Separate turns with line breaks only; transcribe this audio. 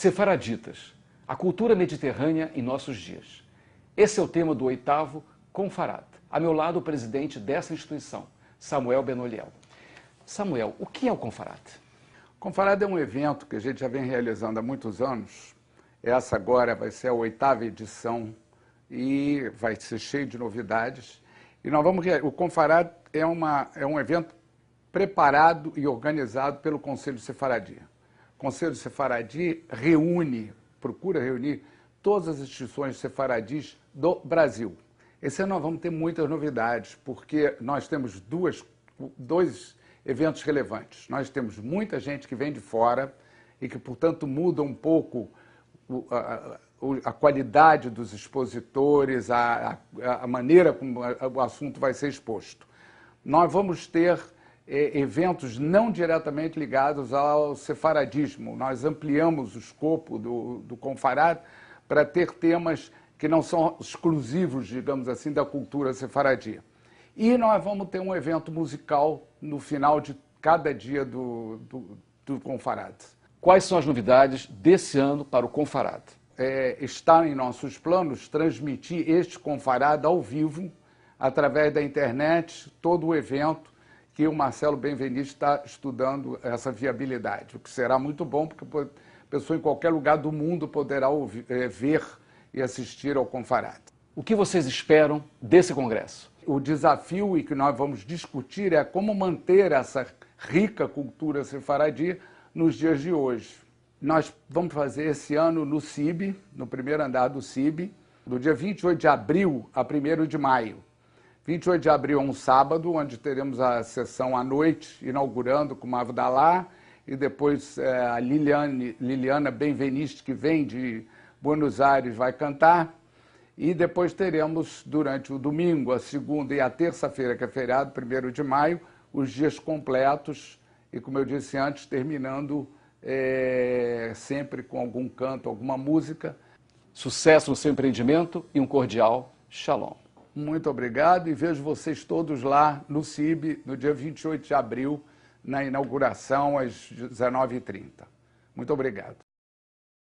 Sefaraditas, a cultura mediterrânea em nossos dias. Esse é o tema do 8º Confarad. A meu lado, o presidente dessa instituição, Samuel Benoliel. Samuel, o que é o Confarad?
O Confarad é um evento que a gente já vem realizando há muitos anos. Essa agora vai ser a 8ª edição e vai ser cheio de novidades. E o Confarad é um evento preparado e organizado pelo Conselho Sefaradi. O Conselho Sefaradi procura reunir todas as instituições sefaradis do Brasil. Esse ano nós vamos ter muitas novidades, porque nós temos dois eventos relevantes. Nós temos muita gente que vem de fora e que, portanto, muda um pouco a qualidade dos expositores, a maneira como o assunto vai ser exposto. Nós vamos ter eventos não diretamente ligados ao sefaradismo. Nós ampliamos o escopo do Confarad para ter temas que não são exclusivos, digamos assim, da cultura sefaradi. E nós vamos ter um evento musical no final de cada dia do Confarad.
Quais são as novidades desse ano para o Confarad?
Está em nossos planos transmitir este Confarad ao vivo, através da internet, todo o evento, que o Marcelo Benveniste está estudando essa viabilidade, o que será muito bom, porque a pessoa em qualquer lugar do mundo poderá ver e assistir ao Confarad.
O que vocês esperam desse congresso?
O desafio e que nós vamos discutir é como manter essa rica cultura sefaradi nos dias de hoje. Nós vamos fazer esse ano no CIB, no primeiro andar do CIB, do dia 28 de abril a 1º de maio. 28 de abril é um sábado, onde teremos a sessão à noite, inaugurando com o Avdalá, e depois a Liliana Benveniste, que vem de Buenos Aires, vai cantar. E depois teremos, durante o domingo, a segunda e a terça-feira, que é feriado, 1º de maio, os dias completos, e como eu disse antes, terminando sempre com algum canto, alguma música.
Sucesso no seu empreendimento e um cordial shalom.
Muito obrigado e vejo vocês todos lá no CIB, no dia 28 de abril, na inauguração às 19h30. Muito obrigado.